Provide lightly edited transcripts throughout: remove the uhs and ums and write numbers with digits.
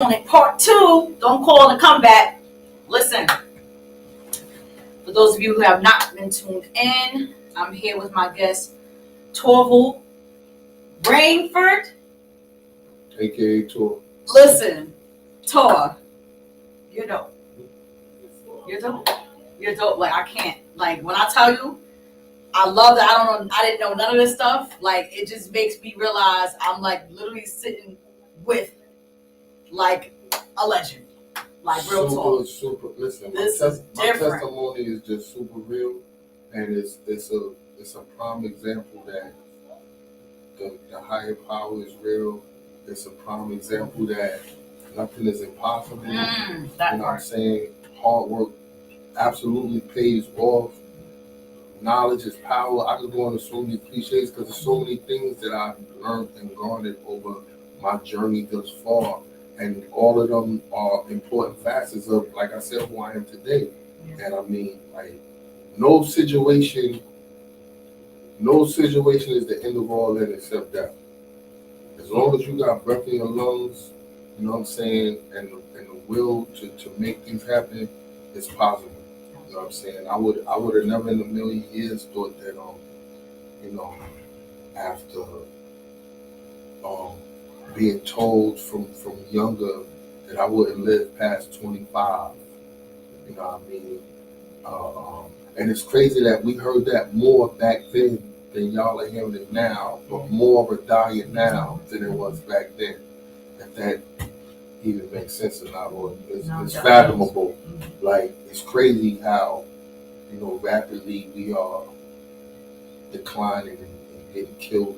on it. Part two. Don't call and come back. Listen, for those of you who have not been tuned in, I'm here with my guest, Torval Rainford. AKA Tor. Listen, Tor, you're dope. You're dope. You're dope. Like, I can't. Like, when I tell you, I love that. I didn't know none of this stuff. Like, it just makes me realize I'm like literally sitting with like a legend. Like, real talk. Super. Listen, This my is different. testimony is just super real, and it's a prime example that the higher power is real. It's a prime example that nothing is impossible. You know what I'm saying? Hard work absolutely pays off. Knowledge is power. I could go into so many cliches because there's so many things that I've learned and garnered over my journey thus far. And all of them are important facets of, like I said, who I am today. And I mean, like, no situation is the end of all that except death. As long as you got breath in your lungs, you know what I'm saying, and the will to make things happen, it's possible. You know what I'm saying? I would have never in a million years thought that after being told from younger that I wouldn't live past 25. You know what I mean? And it's crazy that we heard that more back then than y'all are hearing it now, but more of a dying now than it was back then. If that even makes sense or not, or it's fathomable. Like, it's crazy how, rapidly we are declining and getting killed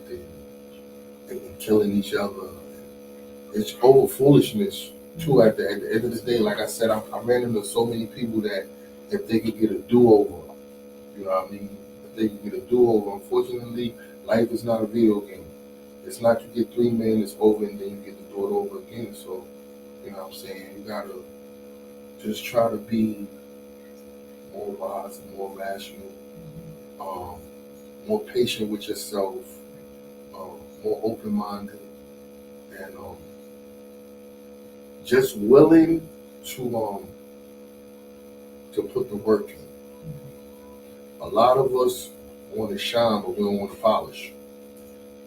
and killing each other. It's over foolishness too. At the end of the day, like I said, I ran into so many people that if they could get a do-over, you know what I mean? If they could get a do-over, unfortunately, life is not a video game. It's not you get 3 minutes over and then you get to do it over again. So, you know what I'm saying? You gotta just try to be more wise, more rational, more patient with yourself, more open-minded, and just willing to put the work in. A lot of us want to shine, but we don't want to polish.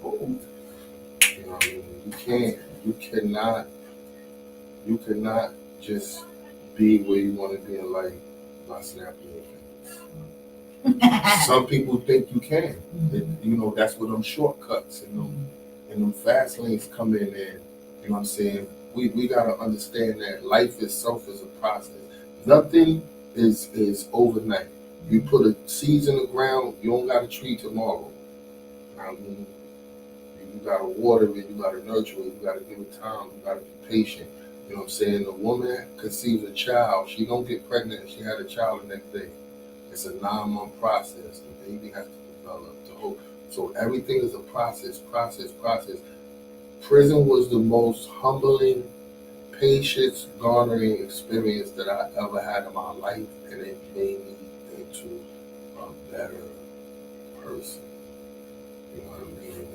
You know what I mean? You cannot just be where you want to be in life by snapping your fingers. Some people think you can. That's where them shortcuts and them fast lanes come in there. You know what I'm saying? We gotta understand that life itself is a process. Nothing is overnight. You put a seeds in the ground, you don't got a tree tomorrow. I mean, you gotta water it, you gotta nurture it, you gotta give it time, you gotta be patient. You know what I'm saying? The woman conceives a child, she don't get pregnant, she had a child the next day. It's a 9-month process. The baby has to develop the whole. So everything is a process. Prison was the most humbling, patience garnering experience that I ever had in my life, and it made me into a better person. You know what I mean?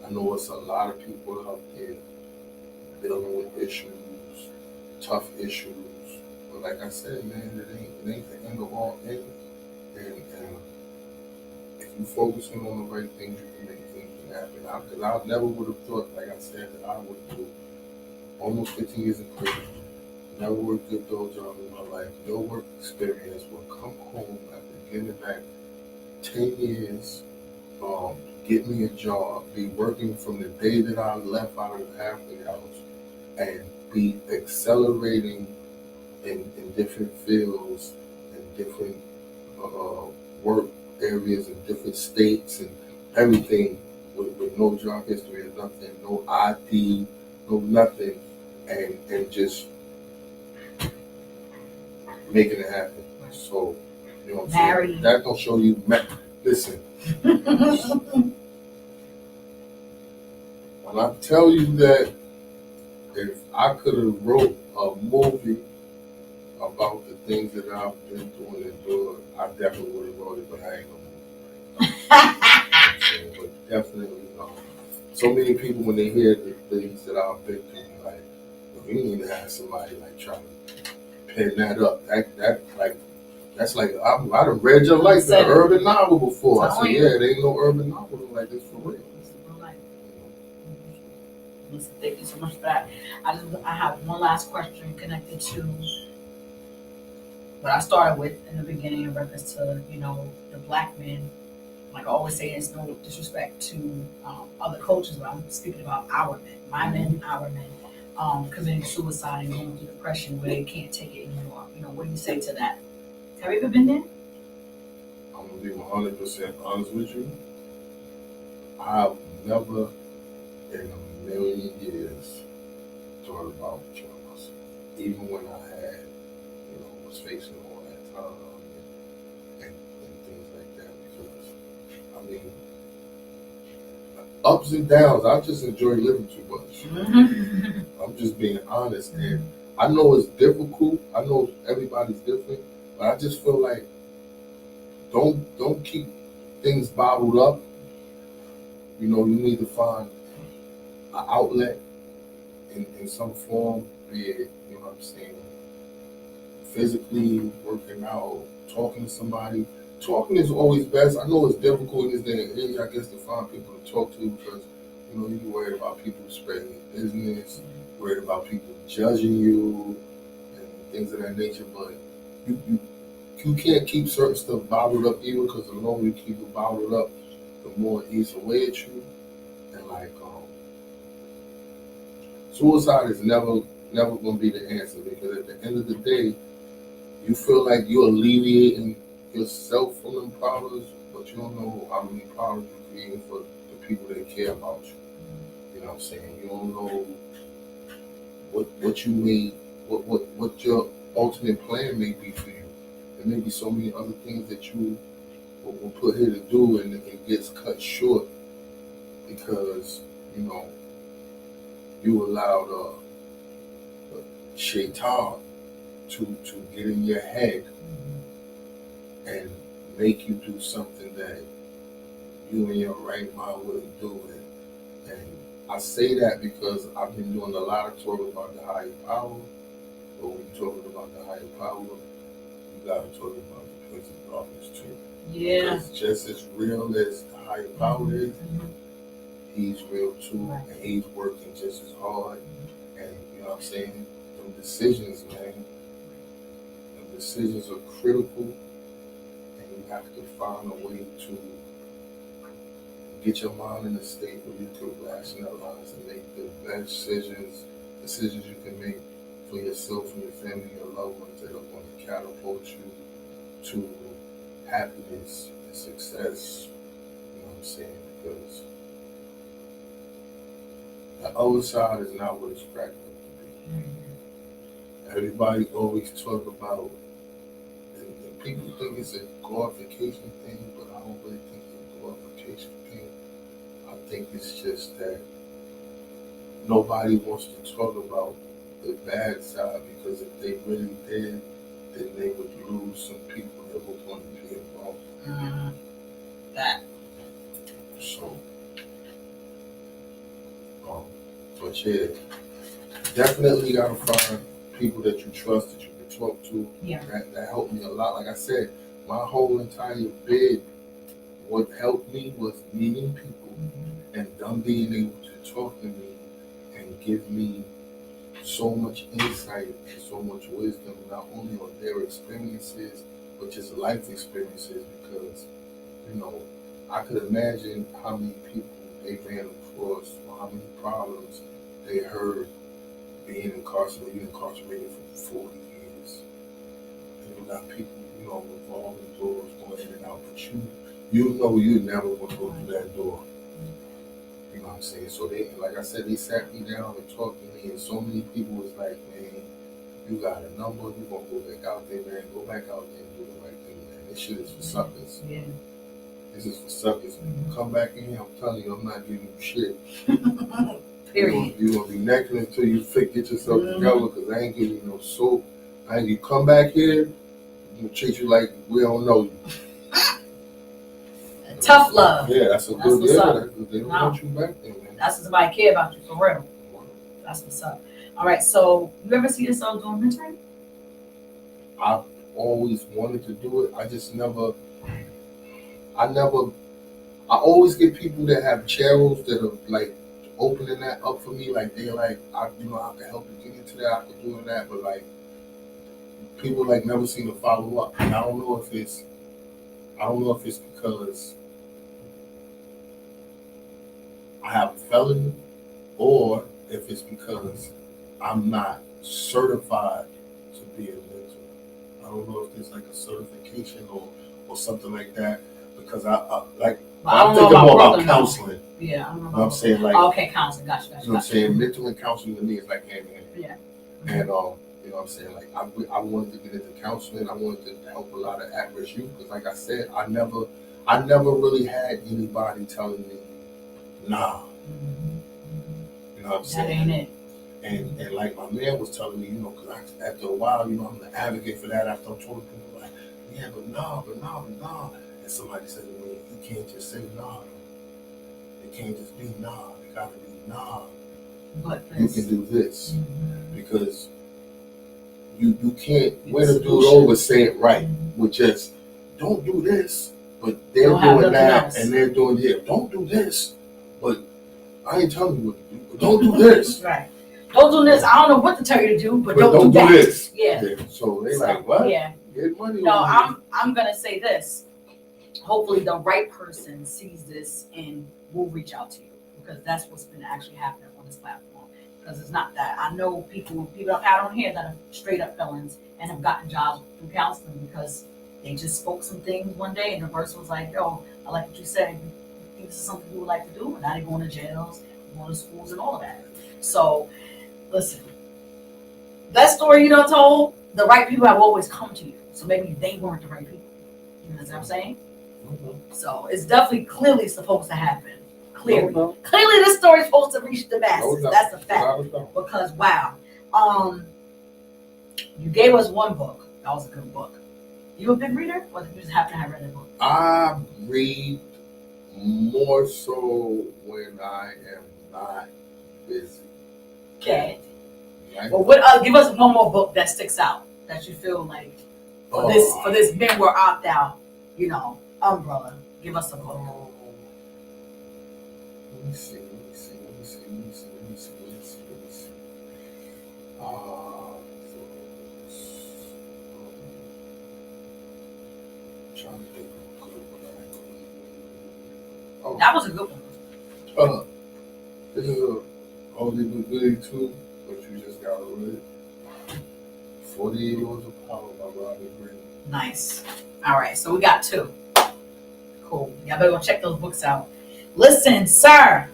I know it's a lot of people out there dealing with issues, tough issues, but like I said, man, it ain't the end of all things. And if you focusing on the right things, you can make things happen. Because I never would have thought, like I said, that I would do almost 15 years in prison. Never worked a those jobs in my life. No work experience. Will come home after getting back 10 years, get me a job, be working from the day that I left out of the halfway house, and be accelerating in different fields and different work areas in different states and everything with no job history or nothing, no ID, no nothing, and just making it happen. So, you know what I'm saying? That don't show you. Listen, when I tell you that if I could have wrote a movie about the things that I've been doing and doing, I definitely would have wrote it, but I ain't gonna move. But definitely, so many people when they hear the things that I've been through, like You need to have somebody like trying to pen that up. That's like I'd have read your life in an urban novel before. I said, yeah, there ain't no urban novel like this for real. Listen, thank you so much for that. I have one last question connected to what I started with in the beginning in reference to, the black men. Like I always say, it's no disrespect to other cultures, but I'm speaking about our men, my men, our men, committing suicide and going through depression where they can't take it anymore. What do you say to that? Have you ever been there? I'm gonna be 100% honest with you. I've never in a million years thought about killing myself. Even when I had, was facing all that time and things like that. Because, ups and downs, I just enjoy living too much. I'm just being honest. And I know it's difficult. I know everybody's different. But I just feel like don't keep things bottled up. You need to find an outlet in some form, be it, physically working out, talking to somebody. Talking is always best. I know it's difficult in this day and age, I guess, to find people to talk to because, you're worried about people spreading your business, worried about people judging you, and things of that nature. But you can't keep certain stuff bottled up either because the longer you keep it bottled up, the more it eats away at you. And suicide is never going to be the answer because at the end of the day, you feel like you're alleviating yourself from them problems, but you don't know how many problems you're creating for the people that care about you. You know what I'm saying? You don't know what you may, what your ultimate plan may be for you. There may be so many other things that you will put here to do and it gets cut short because, you allowed shaitan to get in your head and make you do something that you in your right mind wouldn't do. And I say that because I've been doing a lot of talk about the higher power, but when you're talking about the higher power, you got to talk about the Prince of Darkness too. Yeah. Because just as real as the higher power is, he's real too, and he's working just as hard. And you know what I'm saying? Them decisions, man. The decisions are critical, and you have to find a way to get your mind in a state where you can rationalize and make the best decisions you can make for yourself and your family, your loved ones that are going to catapult you to happiness and success. You know what I'm saying? Because the other side is not what it's cracked up to be. Everybody always talk about, and people think it's a glorification thing, but I don't really think it's a glorification thing. I think it's just that nobody wants to talk about the bad side because if they really did, then they would lose some people that were going to be involved. That. So, but yeah, definitely gotta find people that you trust, that you can talk to. Yeah. That helped me a lot. Like I said, my whole entire bid, what helped me was meeting people and them being able to talk to me and give me so much insight and so much wisdom, not only on their experiences, but just life experiences, because, I could imagine how many people they ran across or how many problems they heard being incarcerated for 40 years. And you got people, revolving doors going in and out, but you're never going to go through that door. You know what I'm saying? So like I said, they sat me down and talked to me, and so many people was like, man, you got a number, you gonna go back out there, man, go back out there and do the right thing, man. This shit is for suckers. Yeah. This is for suckers. When you come back in here, I'm telling you, I'm not giving you shit. Period. You're gonna be naked until you get yourself together, because I ain't giving you no soap. You come back here, I'm gonna treat you like we don't know you. Tough love. Yeah, that's a good. Yeah, they don't want you back there, man. That's when somebody care about you for real. That's what's up. All right, so you ever see yourself doing mentoring? I've always wanted to do it. I just never. I always get people that have channels that are like opening that up for me. Like they're like, I can help you get into that. I can do that, but like people like never seem to follow up. And I don't know if it's because I have a felony or if it's because I'm not certified to be a mentor. I don't know if there's like a certification or something like that because I'm thinking more about counseling. Yeah, I don't know. You know what I'm saying? Like, okay, counseling, gotcha. You know what I'm saying? Mental and counseling to me is like hand in hand. Yeah. And you know what I'm saying? Like I wanted to get into counseling. I wanted to help a lot of at-risk youth because, like I said, I never really had anybody telling me, nah. You know what I'm saying? That ain't it. And like my man was telling me, because after a while, I'm the advocate for that. After I'm talking to people like, yeah, but nah. And somebody said to me, you can't just say nah. It can't just be nah. It gotta be nah. But you can do this because you can't win a dude over saying right with just don't do this, but they're doing that and they're doing it. Don't do this, but I ain't telling you what to do. But don't do this. Right. Don't do this. I don't know what to tell you to do, but don't do that. This. Yeah. So they like what? Yeah. Get money. No, I'm gonna say this. Hopefully the right person sees this and will reach out to you because that's what's been actually happening on this platform. Because it's not that I know people I've had on here that are straight up felons and have gotten jobs through counseling because they just spoke some things one day and the person was like, yo, I like what you said. You think this is something you would like to do? And now they're going to jails, going to schools and all of that. So listen, that story you done told, the right people have always come to you. So maybe they weren't the right people. You know what I'm saying? So it's definitely clearly supposed to happen. Clearly, this story is supposed to reach the masses. That's a fact. Because wow, you gave us one book. That was a good book. You a big reader, or did you just happen to have read that book? I read more so when I am not busy. Okay. Well, what? Give us one more book that sticks out that you feel like for this men were out there, umbrella. Give us a book. Let me see. Trying to think of good. That was a good one. This is a oldie but goodie too, but you just gotta read 48 Laws of Power by Robert Greene. Nice. All right, so we got 2. Cool. Y'all better go check those books out. Listen, sir.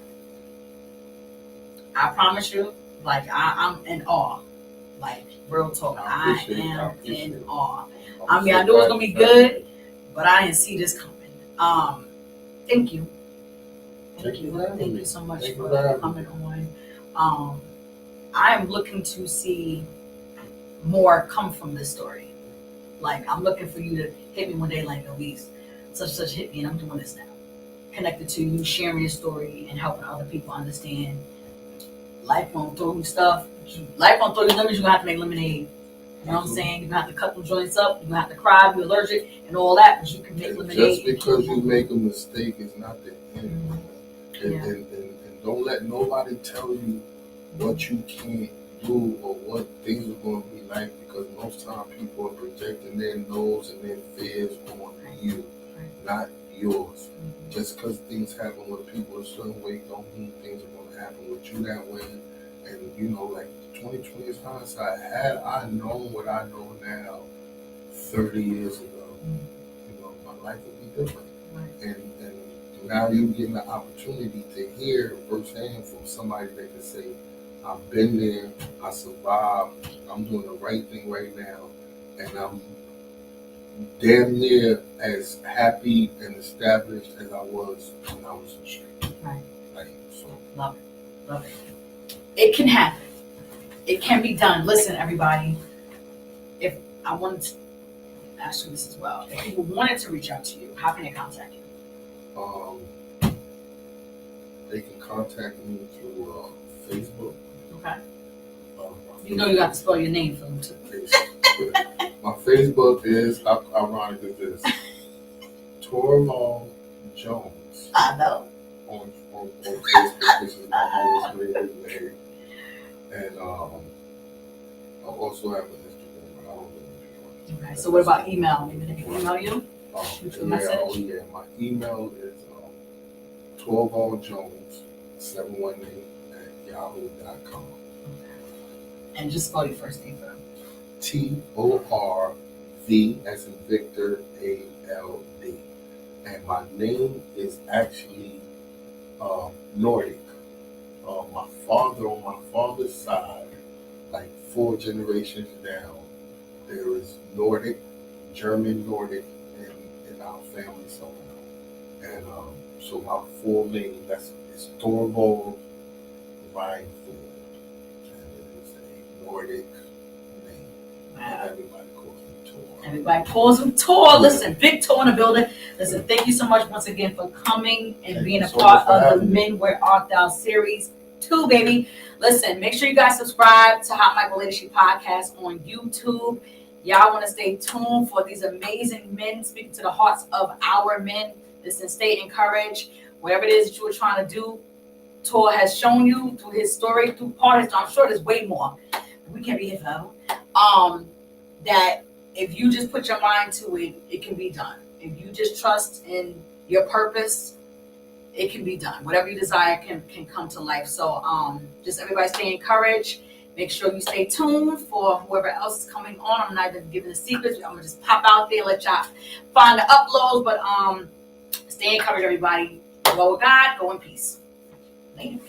I promise you, like I'm in awe. Like real talk, I am in awe. I mean, I knew it was gonna be good, but I didn't see this coming. Thank you. Thank you so much for coming on. I am looking to see more come from this story. Like I'm looking for you to hit me one day, like Elise, such hit me, and I'm doing this now. Connected to you sharing your story and helping other people understand life won't throw you stuff. Life won't throw you lemons, you're gonna have to make lemonade. You know what I'm saying? You're gonna have to cut them joints up, you're gonna have to cry, be allergic, and all that, but you can make lemonade. Just because you make a mistake is not the end. And don't let nobody tell you what you can't do or what things are going to be like, because most times people are projecting their nose and their fears on you, not yours. Just because things happen with people a certain way don't mean things are going to happen with you that way. And like 2020 is hindsight. Had I known what I know now 30 years ago, my life would be different. And now you're getting the opportunity to hear firsthand from somebody that can say, I've been there, I survived, I'm doing the right thing right now, and I'm damn near as happy and established as I was when I was in the street. Right. So. Love it. It can happen. It can be done. Listen, everybody, if I wanted to ask you this as well, if people wanted to reach out to you, how can they contact you? They can contact me through Facebook. Okay. You know you have to spell your name for them too. My Facebook is, how ironic is this? Torval Jones. I know. On Facebook, which is my most favorite name. And I also have an Instagram, but I don't really know. Okay, so what about email? Maybe they can email you? Shoot you a message? Oh yeah, my email is 12alljones718 at yahoo.com. And just spell your first name for them. TORV as in Victor ALD. And my name is actually Nordic. My father, on my father's side, like 4 generations down, there is Nordic, German Nordic in our family somehow. And so my full name is Thorvald Reinfeld. And it is a Nordic name. Wow. Everybody calls me Tor. Everybody calls him Tor. Listen, big Tor in the building. Listen, thank you so much once again for coming and being a part of the Men Where Art Thou series 2, baby. Listen, make sure you guys subscribe to Hot Michael Leadership Podcast on YouTube. Y'all want to stay tuned for these amazing men speaking to the hearts of our men. Listen, stay encouraged. Whatever it is that you were trying to do, Tor has shown you through his story, through part of his. I'm sure there's way more. We can't be here forever. That if you just put your mind to it, it can be done. If you just trust in your purpose, it can be done. Whatever you desire can come to life. So just everybody stay encouraged. Make sure you stay tuned for whoever else is coming on. I'm not even giving the secrets. I'm gonna just pop out there, let y'all find the uploads. But stay encouraged, everybody. Go with God. Go in peace. Later.